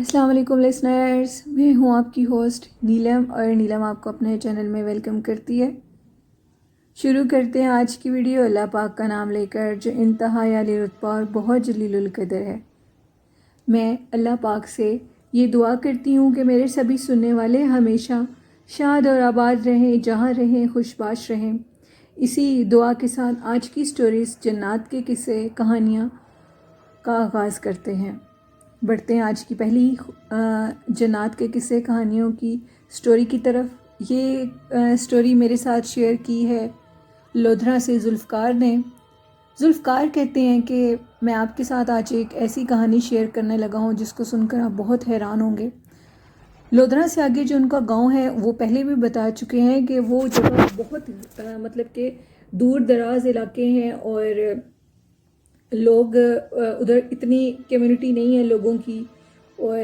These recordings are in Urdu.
السلام علیکم لسنرز، میں ہوں آپ کی ہوسٹ نیلم، اور نیلم آپ کو اپنے چینل میں ویلکم کرتی ہے۔ شروع کرتے ہیں آج کی ویڈیو اللہ پاک کا نام لے کر، جو انتہائی عالی رتبہ اور بہت جلیل القدر ہے۔ میں اللہ پاک سے یہ دعا کرتی ہوں کہ میرے سبھی سننے والے ہمیشہ شاد اور آباد رہیں، جہاں رہیں خوش باش رہیں۔ اسی دعا کے ساتھ آج کی سٹوریز جنات کے قصے کہانیاں کا آغاز کرتے ہیں۔ بڑھتے ہیں آج کی پہلی جنات کے قصے کہانیوں کی سٹوری کی طرف۔ یہ سٹوری میرے ساتھ شیئر کی ہے لودھرا سے ذوالفقار نے۔ ذوالفقار کہتے ہیں کہ میں آپ کے ساتھ آج ایک ایسی کہانی شیئر کرنے لگا ہوں جس کو سن کر آپ بہت حیران ہوں گے۔ لودھرا سے آگے جو ان کا گاؤں ہے وہ پہلے بھی بتا چکے ہیں کہ وہ جگہ بہت مطلب کہ دور دراز علاقے ہیں، اور لوگ ادھر اتنی کمیونٹی نہیں ہے لوگوں کی، اور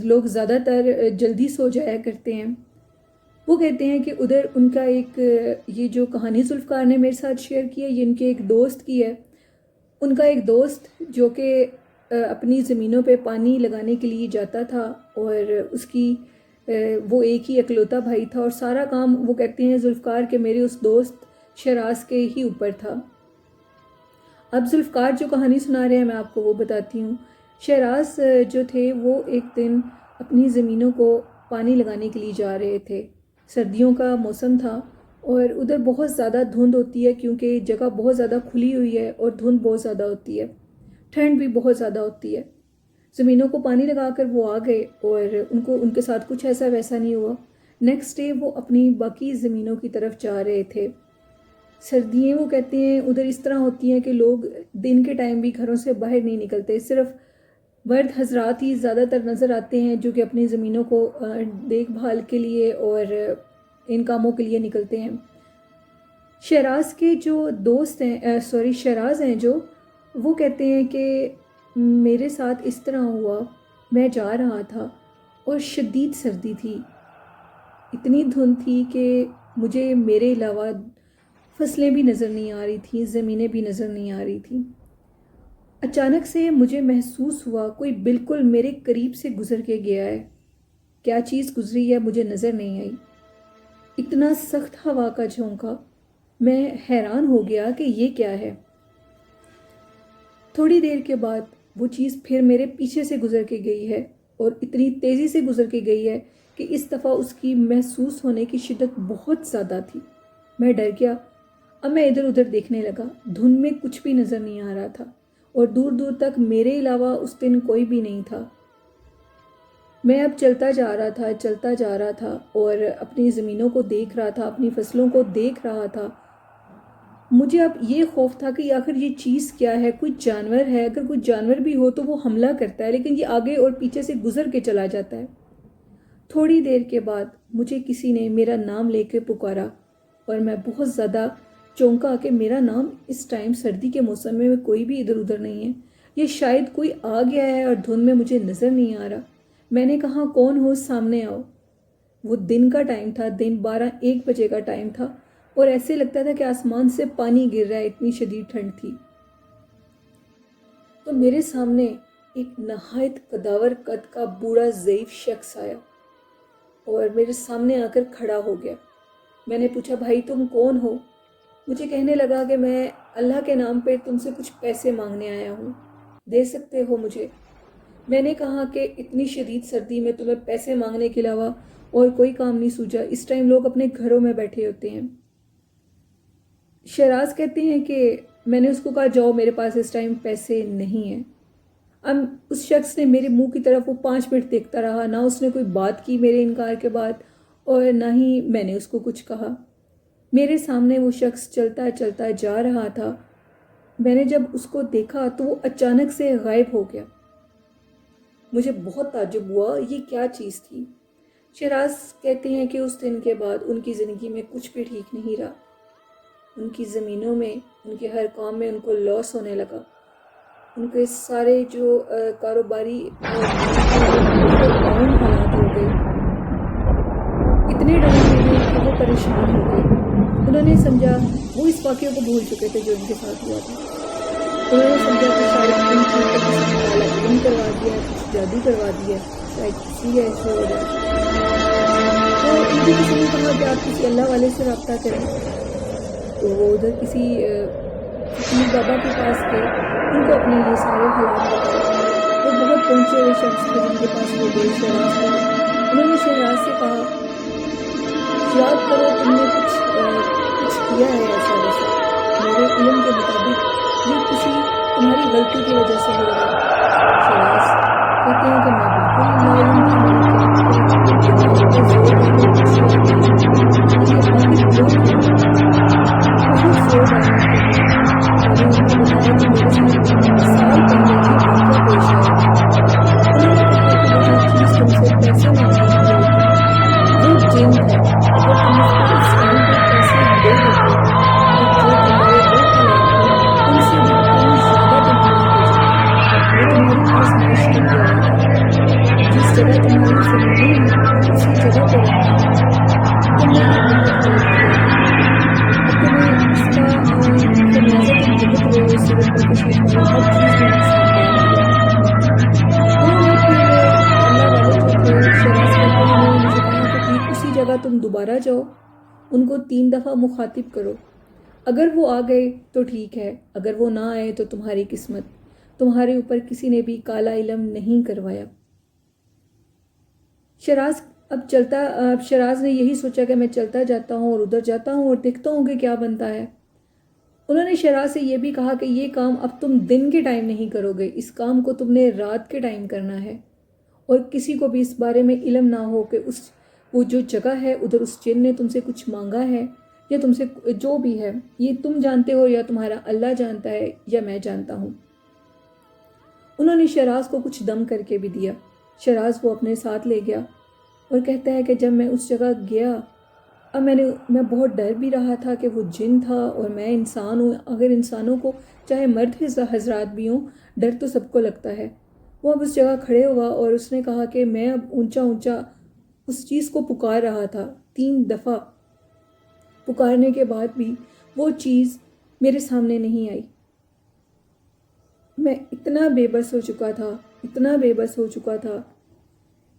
لوگ زیادہ تر جلدی سو جایا کرتے ہیں۔ وہ کہتے ہیں کہ ادھر ان کا ایک یہ جو کہانی ذوالفقار نے میرے ساتھ شیئر کی ہے، یہ ان کے ایک دوست کی ہے۔ ان کا ایک دوست جو کہ اپنی زمینوں پہ پانی لگانے کے لیے جاتا تھا، اور اس کی وہ ایک ہی اکلوتا بھائی تھا، اور سارا کام وہ کہتے ہیں ذوالفقار کہ میرے اس دوست شیراز کے ہی اوپر تھا۔ اب ذوالفقار جو کہانی سنا رہے ہیں میں آپ کو وہ بتاتی ہوں۔ شیراز جو تھے وہ ایک دن اپنی زمینوں کو پانی لگانے کے لیے جا رہے تھے۔ سردیوں کا موسم تھا اور ادھر بہت زیادہ دھند ہوتی ہے، کیونکہ جگہ بہت زیادہ کھلی ہوئی ہے اور دھند بہت زیادہ ہوتی ہے، ٹھنڈ بھی بہت زیادہ ہوتی ہے۔ زمینوں کو پانی لگا کر وہ آ گئے، اور ان کے ساتھ کچھ ایسا ویسا نہیں ہوا۔ نیکسٹ ڈے وہ اپنی باقی زمینوں کی طرف جا رہے تھے۔ سردیاں وہ کہتے ہیں ادھر اس طرح ہوتی ہیں کہ لوگ دن کے ٹائم بھی گھروں سے باہر نہیں نکلتے، صرف مرد حضرات ہی زیادہ تر نظر آتے ہیں جو کہ اپنی زمینوں کو دیکھ بھال کے لیے اور ان کاموں کے لیے نکلتے ہیں۔ شیراز کے جو دوست ہیں شیراز ہیں جو، وہ کہتے ہیں کہ میرے ساتھ اس طرح ہوا، میں جا رہا تھا اور شدید سردی تھی، اتنی دھند تھی کہ مجھے میرے علاوہ فصلیں بھی نظر نہیں آ رہی تھیں، زمینیں بھی نظر نہیں آ رہی تھیں۔ اچانک سے مجھے محسوس ہوا کوئی بالکل میرے قریب سے گزر کے گیا ہے۔ کیا چیز گزری ہے مجھے نظر نہیں آئی۔ اتنا سخت ہوا کا جھونکا، میں حیران ہو گیا کہ یہ کیا ہے۔ تھوڑی دیر کے بعد وہ چیز پھر میرے پیچھے سے گزر کے گئی ہے، اور اتنی تیزی سے گزر کے گئی ہے کہ اس دفعہ اس کی محسوس ہونے کی شدت بہت زیادہ تھی۔ میں ڈر گیا۔ اب میں ادھر ادھر دیکھنے لگا، دھند میں کچھ بھی نظر نہیں آ رہا تھا، اور دور دور تک میرے علاوہ اس دن کوئی بھی نہیں تھا۔ میں اب چلتا جا رہا تھا اور اپنی زمینوں کو دیکھ رہا تھا، اپنی فصلوں کو دیکھ رہا تھا۔ مجھے اب یہ خوف تھا کہ آخر یہ چیز کیا ہے، کوئی جانور ہے؟ اگر کوئی جانور بھی ہو تو وہ حملہ کرتا ہے، لیکن یہ آگے اور پیچھے سے گزر کے چلا جاتا ہے۔ تھوڑی دیر کے بعد مجھے کسی نے میرا نام لے کے پکارا، اور میں بہت زیادہ چونکا کہ میرا نام اس ٹائم سردی کے موسم میں کوئی بھی ادھر ادھر نہیں ہے، یہ شاید کوئی آ گیا ہے اور دھند میں مجھے نظر نہیں آ رہا۔ میں نے کہا کون ہو، سامنے آؤ۔ وہ دن کا ٹائم تھا، دن 12-1 بجے کا ٹائم تھا، اور ایسے لگتا تھا کہ آسمان سے پانی گر رہا ہے، اتنی شدید ٹھنڈ تھی۔ تو میرے سامنے ایک نہایت قداور قد کا بوڑھا ضعیف شخص آیا اور میرے سامنے آ کر کھڑا ہو گیا۔ میں نے پوچھا بھائی تم کون ہو؟ مجھے کہنے لگا کہ میں اللہ کے نام پہ تم سے کچھ پیسے مانگنے آیا ہوں، دے سکتے ہو مجھے؟ میں نے کہا کہ اتنی شدید سردی میں تمہیں پیسے مانگنے کے علاوہ اور کوئی کام نہیں سوجا، اس ٹائم لوگ اپنے گھروں میں بیٹھے ہوتے ہیں۔ شیراز کہتے ہیں کہ میں نے اس کو کہا جاؤ، میرے پاس اس ٹائم پیسے نہیں ہیں۔ اب اس شخص نے میرے منہ کی طرف وہ 5 منٹ دیکھتا رہا، نہ اس نے کوئی بات کی میرے انکار کے بعد، اور نہ ہی میں نے اس کو کچھ کہا۔ میرے سامنے وہ شخص چلتا چلتا جا رہا تھا۔ میں نے جب اس کو دیکھا تو وہ اچانک سے غائب ہو گیا۔ مجھے بہت تعجب ہوا، یہ کیا چیز تھی؟ شیراز کہتے ہیں کہ اس دن کے بعد ان کی زندگی میں کچھ بھی ٹھیک نہیں رہا۔ ان کی زمینوں میں، ان کے ہر کام میں ان کو لاس ہونے لگا۔ ان کے سارے جو کاروباری ڈاؤن حالات ہو گئے، اتنے ڈاؤن ہو گئے کہ وہ پریشان ہو گئے۔ انہوں نے سمجھا، وہ اس واقعے کو بھول چکے تھے جو ان کے ساتھ ہوا تھا۔ انہوں نے سمجھا کہ شاید ان کی کسی نے کالا علم کروا دیا ہے، کچھ جادو کروا دیا ہے، شاید اس لیے ایسے ہو رہا ہے۔ تو ان کی کسی نے کہا کہ آپ کسی اللہ والے سے رابطہ کریں، تو وہ ادھر کسی فقیر بابا کے پاس گئے، ان کو اپنے یہ سارے حالات بتائے۔ وہ بہت پہنچے ہوئے شخص تھے جن کے پاس وہ گئے شہراز کو۔ انہوں نے شہراز سے کہا یاد کرو تم نے کچھ کیا ہے ایسا ویسا، میرے علم کے مطابق یہ کسی تمہاری غلطی کی وجہ سے ہو رہا ہے۔ شہراز کہتے ہیں کہ میں بالکل لا علم تھا، میں نے کیا کیا، دماغ پہ زور ڈالے کچھ یاد نہیں، مجھے عابد لوگ ہیں بہت زور ڈالنے کے بعد میں نے ان کو بتایا کہ میرے ساتھ سال پہلے یہ واقعہ پیش آیا تھا۔ انہوں نے کہا کہ وہ جو چیز تم سے پیسے مانگنے کی گئی تھی وہ جن تھا، اگر تم اس کو اس ٹائم پہ پیسے دے دیتے تو جو تمہارے وہ حالات تھے ان سے بھی کئی زیادہ تمہارے ہو جاتے۔ وہ تمہاری آزمائش کے لیے آیا تھا، جس جگہ تمہاری زمین ہے وہ اسی جگہ پہ رہتا ہے، تم نے یہ بہت غلط کیا ہے، اب تمہیں اس کا خمیازہ تم بھگت رہے ہو صرف بلکہ نے تمہاری ہر چیز میں نقصان ڈال دیا ہے۔ انہوں نے پھر اللہ والے جو تھے شہراز کہتے ہیں انہوں نے مجھے کہا کہ ٹھیک اسی جگہ تم دوبارہ جاؤ، ان کو 3 دفعہ مخاطب کرو، اگر وہ آ گئے تو ٹھیک ہے، اگر وہ نہ آئے تو تمہاری قسمت، تمہارے اوپر کسی نے بھی کالا علم نہیں کروایا۔ اب شہراز نے یہی سوچا کہ میں چلتا جاتا ہوں اور ادھر جاتا ہوں اور دیکھتا ہوں کہ کیا بنتا ہے۔ انہوں نے شہراز سے یہ بھی کہا کہ یہ کام اب تم دن کے ٹائم نہیں کرو گے، اس کام کو تم نے رات کے ٹائم کرنا ہے، اور کسی کو بھی اس بارے میں علم نہ ہو کہ وہ جو جگہ ہے ادھر اس جن نے تم سے کچھ مانگا ہے یا تم سے جو بھی ہے یہ تم جانتے ہو یا تمہارا اللہ جانتا ہے یا میں جانتا ہوں۔ انہوں نے شہراز کو کچھ دم کر کے بھی دیا۔ شہراز وہ اپنے ساتھ لے گیا اور کہتا ہے کہ جب میں اس جگہ گیا اب میں بہت ڈر بھی رہا تھا کہ وہ جن تھا اور میں انسان ہوں، اگر انسانوں کو چاہے مرد حضرات بھی ہوں ڈر تو سب کو لگتا ہے۔ وہ اب اس جگہ کھڑے ہوا اور اس نے کہا کہ میں اب اونچا اونچا اس چیز کو پکار رہا تھا، 3 دفعہ پکارنے کے بعد بھی وہ چیز میرے سامنے نہیں آئی۔ میں اتنا بے بس ہو چکا تھا،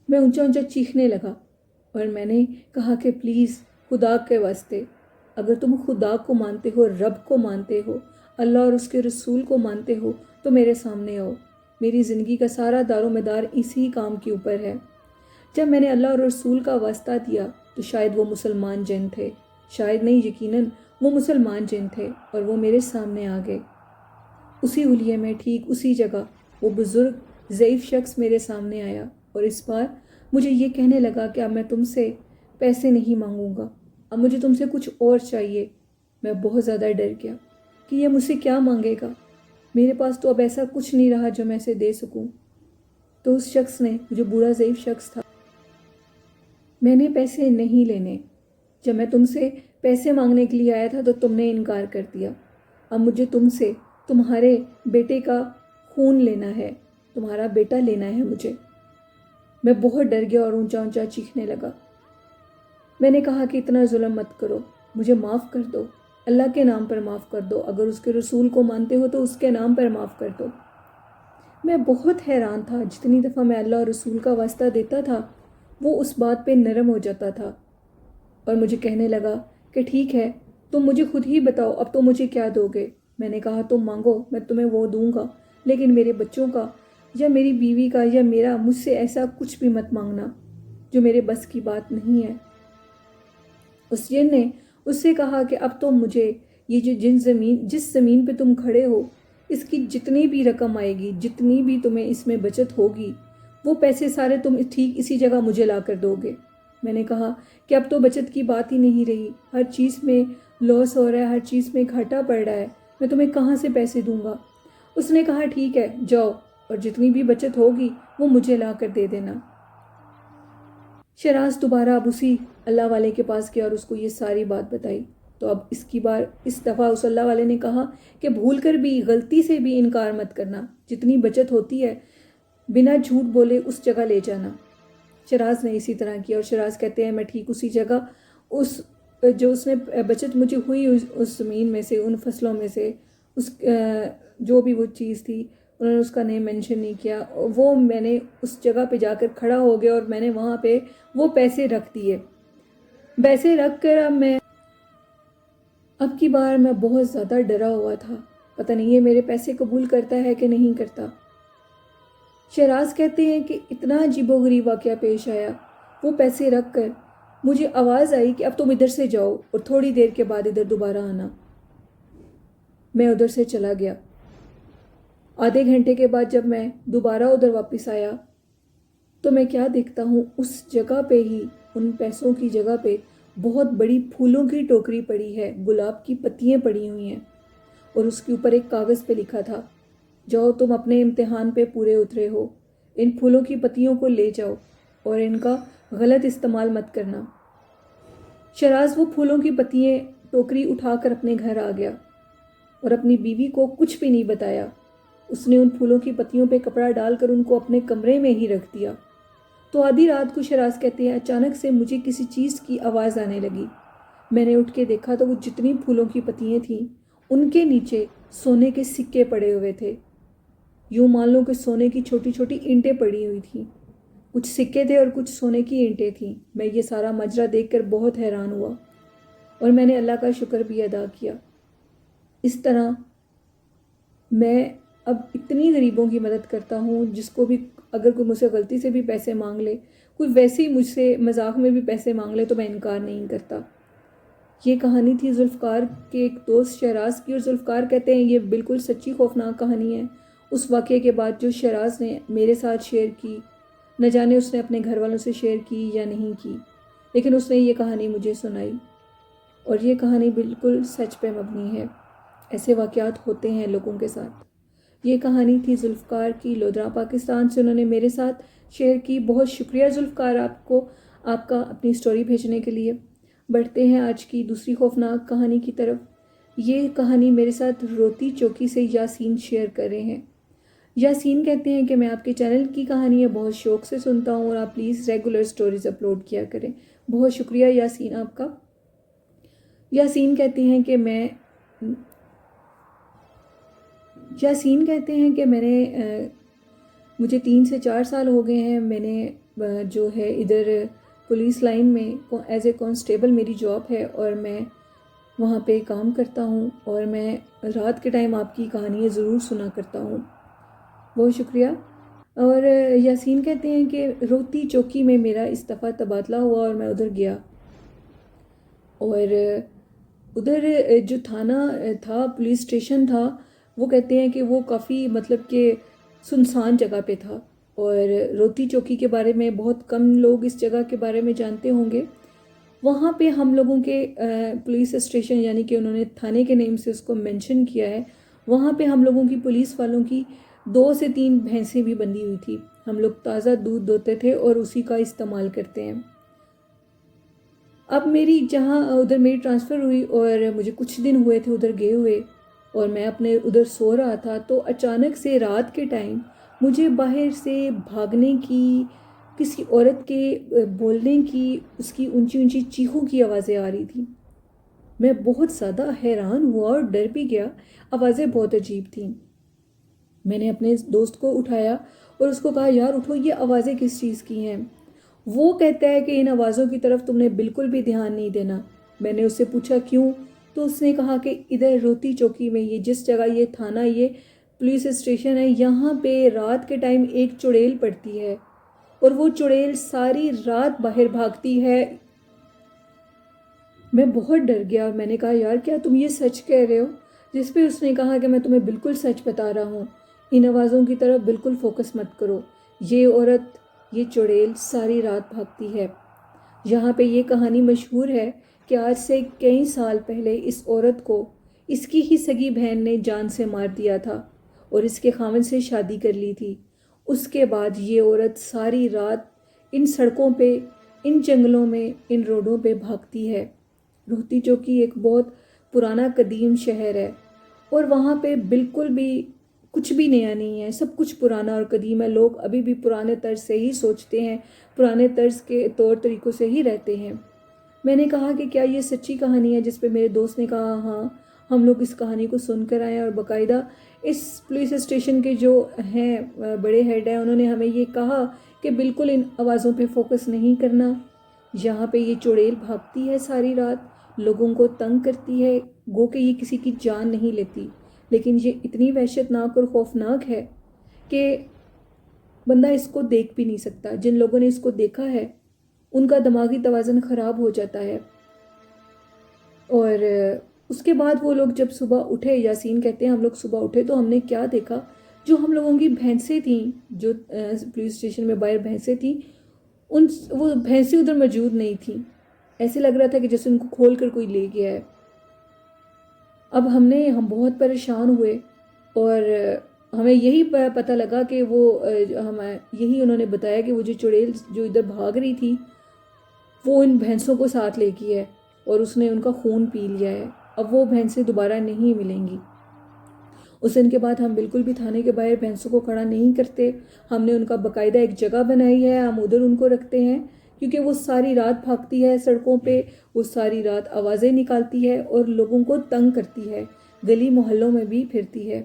میں اونچا اونچا چیخنے لگا اور میں نے کہا کہ پلیز خدا کے واسطے اگر تم خدا کو مانتے ہو، رب کو مانتے ہو، اللہ اور اس کے رسول کو مانتے ہو تو میرے سامنے آؤ، میری زندگی کا سارا دار و مدار اسی کام کے اوپر ہے۔ جب میں نے اللہ اور رسول کا واسطہ دیا تو شاید وہ مسلمان جن تھے، شاید نہیں یقیناً وہ مسلمان جن تھے اور وہ میرے سامنے آ گئے۔ اسی حلیے میں ٹھیک اسی جگہ وہ بزرگ ضعیف شخص میرے سامنے آیا اور اس بار مجھے یہ کہنے لگا کہ اب میں تم سے پیسے نہیں مانگوں گا، اب مجھے تم سے کچھ اور چاہیے۔ میں بہت زیادہ ڈر گیا کہ یہ مجھ سے کیا مانگے گا، میرے پاس تو اب ایسا کچھ نہیں رہا جو میں اسے دے سکوں۔ تو اس شخص نے، جو بوڑھا ضعیف شخص تھا، میں نے پیسے نہیں لینے، جب میں تم سے پیسے مانگنے کے لیے آیا تھا تو تم نے انکار کر دیا، اب مجھے تم سے تمہارے بیٹے کا خون لینا ہے، تمہارا بیٹا لینا ہے مجھے۔ میں بہت ڈر گیا اور اونچا اونچا چیخنے لگا۔ میں نے کہا کہ اتنا ظلم مت کرو، مجھے معاف کر دو، اللہ کے نام پر معاف کر دو، اگر اس کے رسول کو مانتے ہو تو اس کے نام پر معاف کر دو۔ میں بہت حیران تھا، جتنی دفعہ میں اللہ اور رسول کا واسطہ دیتا تھا وہ اس بات پہ نرم ہو جاتا تھا اور مجھے کہنے لگا کہ ٹھیک ہے تم مجھے خود ہی بتاؤ اب تم مجھے کیا دو گے۔ میں نے کہا تم مانگو میں تمہیں وہ دوں گا، لیکن میرے بچوں کا یا میری بیوی کا یا مجھ سے ایسا کچھ بھی مت مانگنا جو میرے بس کی بات نہیں ہے۔ اس جن نے اس سے کہا کہ اب تم مجھے یہ جو جس زمین پہ تم کھڑے ہو اس کی جتنی بھی رقم آئے گی، جتنی بھی تمہیں اس میں بچت ہوگی، وہ پیسے سارے تم ٹھیک اسی جگہ مجھے لا کر دو گے۔ میں نے کہا کہ اب تو بچت کی بات ہی نہیں رہی، ہر چیز میں لاس ہو رہا ہے، ہر چیز میں گھاٹا پڑ رہا ہے، میں تمہیں کہاں سے پیسے دوں گا۔ اس نے کہا ٹھیک ہے جاؤ اور جتنی بھی بچت ہوگی وہ مجھے لا کر دے دینا۔ شہراز دوبارہ اب اسی اللہ والے کے پاس گیا اور اس کو یہ ساری بات بتائی۔ تو اب اس دفعہ اس اللہ والے نے کہا کہ بھول کر بھی غلطی سے بھی انکار مت کرنا، جتنی بچت ہوتی ہے بنا جھوٹ بولے اس جگہ لے جانا۔ شہراز نے اسی طرح کیا اور شہراز کہتے ہیں میں ٹھیک اسی جگہ جو اس نے بچت مجھے ہوئی اس زمین میں سے، ان فصلوں میں سے، جو بھی وہ چیز تھی انہوں نے اس کا نیم مینشن نہیں کیا. وہ میں نے اس جگہ پہ جا کر کھڑا ہو گیا اور میں نے وہاں پہ وہ پیسے رکھ دیے. پیسے رکھ کر اب کی بار میں بہت زیادہ ڈرا ہوا تھا. پتہ نہیں یہ میرے پیسے قبول کرتا ہے کہ نہیں کرتا. شہراز کہتے ہیں کہ اتنا عجیب و غریب واقعہ پیش آیا. وہ پیسے رکھ کر مجھے آواز آئی کہ اب تم ادھر سے جاؤ اور تھوڑی دیر کے بعد ادھر دوبارہ آنا. میں ادھر سے چلا گیا. آدھے گھنٹے کے بعد جب میں دوبارہ ادھر واپس آیا تو میں کیا دیکھتا ہوں، اس جگہ پہ ہی، ان پیسوں کی جگہ پہ بہت بڑی پھولوں کی ٹوکری پڑی ہے، گلاب کی پتیاں پڑی ہوئی ہیں، اور اس کے اوپر ایک کاغذ پہ لکھا تھا، جاؤ تم اپنے امتحان پہ پورے اترے ہو، ان پھولوں کی پتیوں کو لے جاؤ اور ان کا غلط استعمال مت کرنا. شہراز وہ پھولوں کی پتیاں ٹوکری اٹھا کر اپنے گھر آ گیا اور اپنی بیوی کو کچھ بھی نہیں بتایا. اس نے ان پھولوں کی پتیوں پہ کپڑا ڈال کر ان کو اپنے کمرے میں ہی رکھ دیا. تو آدھی رات کو شہراز کہتے ہیں اچانک سے مجھے کسی چیز کی آواز آنے لگی. میں نے اٹھ کے دیکھا تو وہ جتنی پھولوں کی پتیاں تھیں ان کے نیچے سونے کے سکے پڑے ہوئے تھے. یوں مان لو کہ سونے کی چھوٹی چھوٹی اینٹیں پڑی ہوئی تھیں. کچھ سکے تھے اور کچھ سونے کی اینٹیں تھیں. میں یہ سارا ماجرا دیکھ کر بہت حیران ہوا اور میں نے اللہ کا شکر بھی ادا کیا. اس طرح میں اب اتنی غریبوں کی مدد کرتا ہوں، جس کو بھی اگر کوئی مجھ سے غلطی سے بھی پیسے مانگ لے، کوئی ویسے ہی مجھ سے مذاق میں بھی پیسے مانگ لے تو میں انکار نہیں کرتا. یہ کہانی تھی ذوالفقار کے ایک دوست شہراز کی، اور ذوالفقار کہتے ہیں یہ بالکل سچی خوفناک کہانی ہے. اس واقعے کے بعد جو شہراز نے میرے ساتھ شیئر کی، نہ جانے اس نے اپنے گھر والوں سے شیئر کی یا نہیں کی، لیکن اس نے یہ کہانی مجھے سنائی، اور یہ کہانی بالکل سچ پہ مبنی ہے. ایسے واقعات ہوتے ہیں لوگوں کے ساتھ. یہ کہانی تھی ذوالفقار کی، لودھرا پاکستان سے انہوں نے میرے ساتھ شیئر کی. بہت شکریہ ذوالفقار آپ کا اپنی سٹوری بھیجنے کے لیے. بڑھتے ہیں آج کی دوسری خوفناک کہانی کی طرف. یہ کہانی میرے ساتھ روتی چوکی سے یاسین شیئر کر رہے ہیں. یاسین کہتے ہیں کہ میں آپ کے چینل کی کہانیاں بہت شوق سے سنتا ہوں اور آپ پلیز ریگولر سٹوریز اپلوڈ کیا کریں. بہت شکریہ یاسین آپ کا. یاسین کہتے ہیں کہ مجھے 3 سے 4 سال ہو گئے ہیں. میں نے جو ہے ادھر پولیس لائن میں ایز اے کانسٹیبل میری جاب ہے اور میں وہاں پہ کام کرتا ہوں، اور میں رات کے ٹائم آپ کی کہانیاں ضرور سنا کرتا ہوں. بہت شکریہ. اور یاسین کہتے ہیں کہ روتی چوکی میں میرا اس دفعہ تبادلہ ہوا اور میں ادھر گیا، اور ادھر جو تھانہ تھا، پولیس اسٹیشن تھا، وہ کہتے ہیں کہ وہ کافی مطلب کہ سنسان جگہ پہ تھا، اور روتی چوکی کے بارے میں بہت کم لوگ اس جگہ کے بارے میں جانتے ہوں گے. وہاں پہ ہم لوگوں کے پولیس اسٹیشن، یعنی کہ انہوں نے تھانے کے نیم سے اس کو مینشن کیا ہے، وہاں پہ ہم لوگوں کی پولیس والوں کی 2 سے 3 بھینسیں بھی بندھی ہوئی تھی. ہم لوگ تازہ دودھ دوتے تھے اور اسی کا استعمال کرتے ہیں. اب ادھر میری ٹرانسفر ہوئی اور مجھے کچھ دن ہوئے تھے ادھر گئے ہوئے، اور میں اپنے ادھر سو رہا تھا تو اچانک سے رات کے ٹائم مجھے باہر سے بھاگنے کی، کسی عورت کے بولنے کی، اس کی اونچی اونچی چیخوں کی آوازیں آ رہی تھیں. میں بہت زیادہ حیران ہوا اور ڈر بھی گیا. آوازیں بہت عجیب تھیں. میں نے اپنے دوست کو اٹھایا اور اس کو کہا یار اٹھو، یہ آوازیں کس چیز کی ہیں؟ وہ کہتا ہے کہ ان آوازوں کی طرف تم نے بالکل بھی دھیان نہیں دینا. میں نے اس سے پوچھا کیوں؟ تو اس نے کہا کہ ادھر روتی چوکی میں، یہ جس جگہ یہ تھانہ، یہ پولیس اسٹیشن ہے، یہاں پہ رات کے ٹائم ایک چڑیل پڑتی ہے اور وہ چڑیل ساری رات باہر بھاگتی ہے. میں بہت ڈر گیا. میں نے کہا یار کیا تم یہ سچ کہہ رہے ہو؟ جس پہ اس نے کہا کہ میں تمہیں بالکل سچ بتا رہا ہوں، ان آوازوں کی طرف بالکل فوکس مت کرو. یہ عورت، یہ چڑیل ساری رات بھاگتی ہے. یہاں پہ یہ کہانی مشہور ہے کہ آج سے کئی سال پہلے اس عورت کو اس کی ہی سگی بہن نے جان سے مار دیا تھا اور اس کے خاوند سے شادی کر لی تھی. اس کے بعد یہ عورت ساری رات ان سڑکوں پہ، ان جنگلوں میں، ان روڈوں پہ بھاگتی ہے. روتی چوکی ایک بہت پرانا قدیم شہر ہے اور وہاں پہ بالکل بھی کچھ بھی نیا نہیں ہے، سب کچھ پرانا اور قدیم ہے. لوگ ابھی بھی پرانے طرز سے ہی سوچتے ہیں، پرانے طرز کے طور طریقوں سے ہی رہتے ہیں. میں نے کہا کہ کیا یہ سچی کہانی ہے؟ جس پہ میرے دوست نے کہا ہاں. ہم لوگ اس کہانی کو سن کر آئے، اور باقاعدہ اس پولیس اسٹیشن کے جو ہیں بڑے ہیڈ ہیں، انہوں نے ہمیں یہ کہا کہ بالکل ان آوازوں پہ فوکس نہیں کرنا. یہاں پہ یہ چڑیل بھاگتی ہے ساری رات، لوگوں کو تنگ کرتی ہے، گو کہ یہ کسی کی جان نہیں لیتی، لیکن یہ اتنی وحشت ناک اور خوفناک ہے کہ بندہ اس کو دیکھ بھی نہیں سکتا. جن لوگوں نے اس کو دیکھا ہے ان کا دماغی توازن خراب ہو جاتا ہے. اور اس کے بعد وہ لوگ جب صبح اٹھے، یاسین کہتے ہیں ہم لوگ صبح اٹھے تو ہم نے کیا دیکھا، جو ہم لوگوں کی بھینسیں تھیں، جو پولیس اسٹیشن میں باہر بھینسیں تھیں، وہ بھینسیں ادھر موجود نہیں تھیں. ایسے لگ رہا تھا کہ جیسے ان کو کھول کر کوئی لے گیا ہے. اب ہم بہت پریشان ہوئے، اور ہمیں یہی پتہ لگا کہ یہی انہوں نے بتایا کہ وہ جو چڑیل جو ادھر بھاگ رہی تھی وہ ان بھینسوں کو ساتھ لے گئی ہے اور اس نے ان کا خون پی لیا ہے. اب وہ بھینسیں دوبارہ نہیں ملیں گی. اس دن کے بعد ہم بالکل بھی تھانے کے باہر بھینسوں کو کھڑا نہیں کرتے. ہم نے ان کا باقاعدہ ایک جگہ بنائی ہے، ہم ادھر ان کو رکھتے ہیں، کیونکہ وہ ساری رات بھاگتی ہے سڑکوں پہ، وہ ساری رات آوازیں نکالتی ہے اور لوگوں کو تنگ کرتی ہے، گلی محلوں میں بھی پھرتی ہے.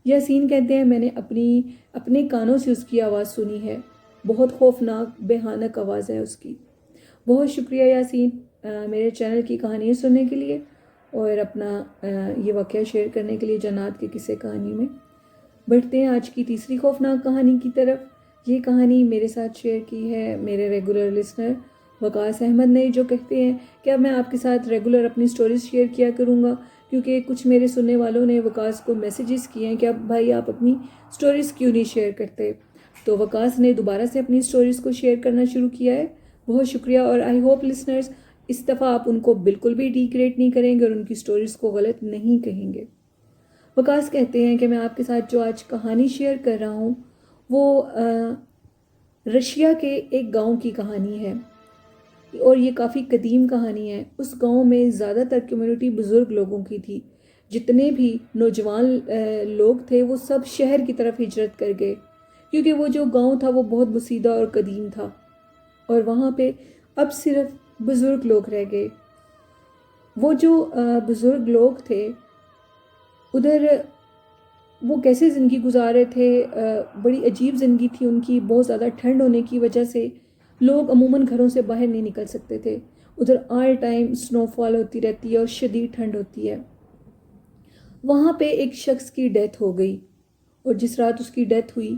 یاسین کہتے ہیں میں نے اپنے کانوں سے اس کی آواز سنی ہے. بہت خوفناک بھیانک آواز ہے اس کی. بہت شکریہ یاسین میرے چینل کی کہانیاں سننے کے لیے اور اپنا یہ واقعہ شیئر کرنے کے لیے جنات کے قصے کہانی میں. بڑھتے ہیں آج کی تیسری خوفناک کہانی کی طرف. یہ کہانی میرے ساتھ شیئر کی ہے میرے ریگولر لسنر وقاص احمد نے، جو کہتے ہیں کہ اب میں آپ کے ساتھ ریگولر اپنی سٹوریز شیئر کیا کروں گا، کیونکہ کچھ میرے سننے والوں نے وقاص کو میسیجز کیے ہیں کہ اب بھائی آپ اپنی سٹوریز کیوں نہیں شیئر کرتے. تو وقاص نے دوبارہ سے اپنی سٹوریز کو شیئر کرنا شروع کیا ہے. بہت شکریہ، اور آئی ہوپ لسنرز اس دفعہ آپ ان کو بالکل بھی ڈیگریڈ نہیں کریں گے اور ان کی سٹوریز کو غلط نہیں کہیں گے. وقاص کہتے ہیں کہ میں آپ کے ساتھ جو آج کہانی شیئر کر رہا ہوں وہ رشیا کے ایک گاؤں کی کہانی ہے، اور یہ کافی قدیم کہانی ہے. اس گاؤں میں زیادہ تر کمیونٹی بزرگ لوگوں کی تھی. جتنے بھی نوجوان لوگ تھے وہ سب شہر کی طرف ہجرت کر گئے، کیونکہ وہ جو گاؤں تھا وہ بہت بسیدہ اور قدیم تھا، اور وہاں پہ اب صرف بزرگ لوگ رہ گئے. وہ جو بزرگ لوگ تھے ادھر وہ کیسے زندگی گزار رہے تھے، بڑی عجیب زندگی تھی ان کی. بہت زیادہ ٹھنڈ ہونے کی وجہ سے لوگ عموماً گھروں سے باہر نہیں نکل سکتے تھے. ادھر آل ٹائم سنو فال ہوتی رہتی ہے اور شدید ٹھنڈ ہوتی ہے. وہاں پہ ایک شخص کی ڈیتھ ہو گئی، اور جس رات اس کی ڈیتھ ہوئی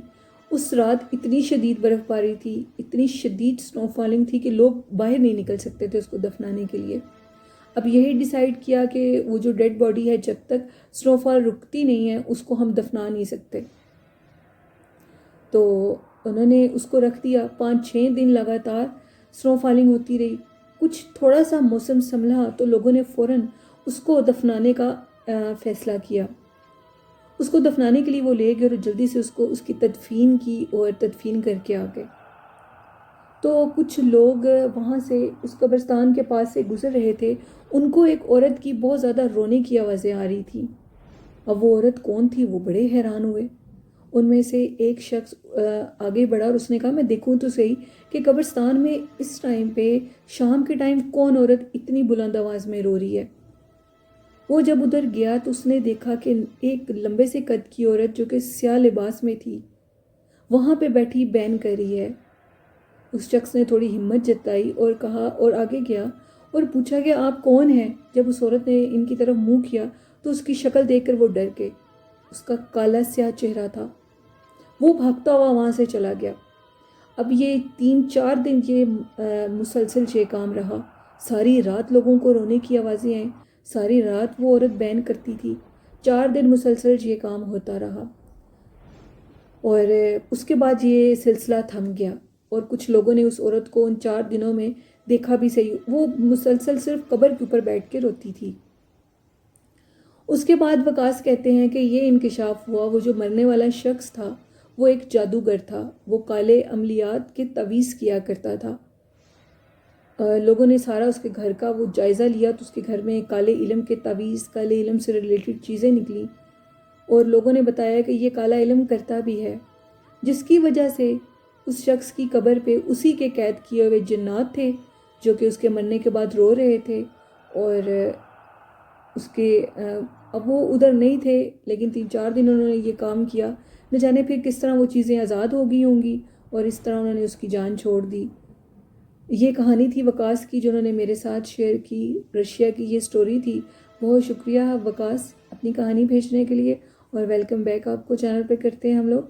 اس رات اتنی شدید برف باری تھی، اتنی شدید سنو فالنگ تھی کہ لوگ باہر نہیں نکل سکتے تھے اس کو دفنانے کے لیے. اب یہی ڈیسائیڈ کیا کہ وہ جو ڈیڈ باڈی ہے جب تک سنو فال رکتی نہیں ہے اس کو ہم دفنا نہیں سکتے. تو انہوں نے اس کو رکھ دیا. 5-6 دن لگاتار سنو فالنگ ہوتی رہی. کچھ تھوڑا سا موسم سنبھلا تو لوگوں نے فوراً اس کو دفنانے کا فیصلہ کیا. اس کو دفنانے کے لیے وہ لے گئے اور جلدی سے اس کی تدفین کی اور تدفین کر کے آ گئے. تو کچھ لوگ وہاں سے اس قبرستان کے پاس سے گزر رہے تھے. ان کو ایک عورت کی بہت زیادہ رونے کی آوازیں آ رہی تھیں. اب وہ عورت کون تھی وہ بڑے حیران ہوئے. ان میں سے ایک شخص آگے بڑھا اور اس نے کہا میں دیکھوں تو صحیح کہ قبرستان میں اس ٹائم پہ شام کے ٹائم کون عورت اتنی بلند آواز میں رو رہی ہے. وہ جب ادھر گیا تو اس نے دیکھا کہ ایک لمبے سے قد کی عورت جو کہ سیاہ لباس میں تھی وہاں پہ بیٹھی بین کر رہی ہے. اس شخص نے تھوڑی ہمت جتائی اور کہا اور آگے گیا اور پوچھا کہ آپ کون ہیں. جب اس عورت نے ان کی طرف منہ کیا تو اس کی شکل دیکھ کر وہ ڈر گئے. اس کا کالا سیاہ چہرہ تھا. وہ بھاگتا ہوا وہاں سے چلا گیا. اب یہ 3-4 دن یہ مسلسل یہ کام رہا. ساری رات لوگوں کو رونے کی آوازیں آئیں. ساری رات وہ عورت بین کرتی تھی. 4 دن مسلسل یہ کام ہوتا رہا، اور اس کے بعد یہ سلسلہ تھم گیا. اور کچھ لوگوں نے اس عورت کو ان 4 دنوں میں دیکھا بھی صحیح. وہ مسلسل صرف قبر کے اوپر بیٹھ کے روتی تھی. اس کے بعد وقاص کہتے ہیں کہ یہ انکشاف ہوا وہ جو مرنے والا شخص تھا وہ ایک جادوگر تھا. وہ کالے عملیات کے تعویذ کیا کرتا تھا. لوگوں نے سارا اس کے گھر کا وہ جائزہ لیا تو اس کے گھر میں کالے علم کے تعویذ، کالے علم سے ریلیٹڈ چیزیں نکلیں، اور لوگوں نے بتایا کہ یہ کالا علم کرتا بھی ہے، جس کی وجہ سے اس شخص کی قبر پہ اسی کے قید کیے ہوئے جنات تھے جو کہ اس کے مرنے کے بعد رو رہے تھے. اور اس کے اب وہ ادھر نہیں تھے لیکن 3-4 دن انہوں نے یہ کام کیا، نہ جانے پھر کس طرح وہ چیزیں آزاد ہو گئی ہوں گی اور اس طرح انہوں نے اس کی جان چھوڑ دی۔ یہ کہانی تھی وقاص کی جو انہوں نے میرے ساتھ شیئر کی، رشیا کی یہ سٹوری تھی۔ بہت شکریہ وقاص اپنی کہانی بھیجنے کے لیے، اور ویلکم بیک آپ کو چینل پہ کرتے ہیں ہم لوگ۔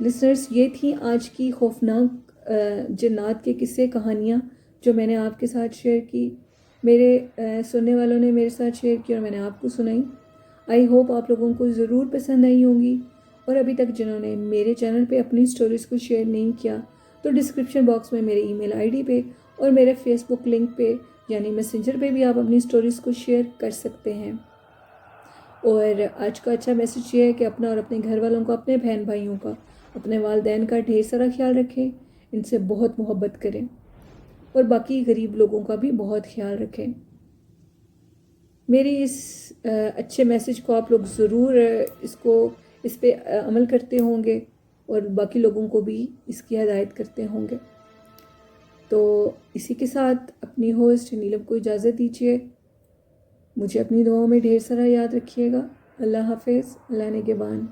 لسنرز، یہ تھیں آج کی خوفناک جنات کے قصے کہانیاں جو میں نے آپ کے ساتھ شیئر کی، میرے سننے والوں نے میرے ساتھ شیئر کی اور میں نے آپ کو سنائی۔ آئی ہوپ آپ لوگوں کو ضرور پسند آئی ہوں گی، اور ابھی تک جنہوں نے میرے چینل پہ اپنی سٹوریز کو شیئر نہیں کیا تو ڈسکرپشن باکس میں میرے ای میل آئی ڈی پہ اور میرے فیس بک لنک پہ یعنی میسنجر پہ بھی آپ اپنی سٹوریز کو شیئر کر سکتے ہیں۔ اور آج کا اچھا میسج یہ ہے کہ اپنا اور اپنے گھر والوں کا، اپنے بہن بھائیوں کا، اپنے والدین کا ڈھیر سارا خیال رکھیں، ان سے بہت محبت کریں، اور باقی غریب لوگوں کا بھی بہت خیال رکھیں۔ میری اس اچھے میسج کو آپ لوگ ضرور اس پہ عمل کرتے ہوں گے اور باقی لوگوں کو بھی اس کی ہدایت کرتے ہوں گے۔ تو اسی کے ساتھ اپنی ہوسٹ نیلم کو اجازت دیجیے۔ مجھے اپنی دعاؤں میں ڈھیر سارا یاد رکھیے گا۔ اللہ حافظ، اللہ نگہبان۔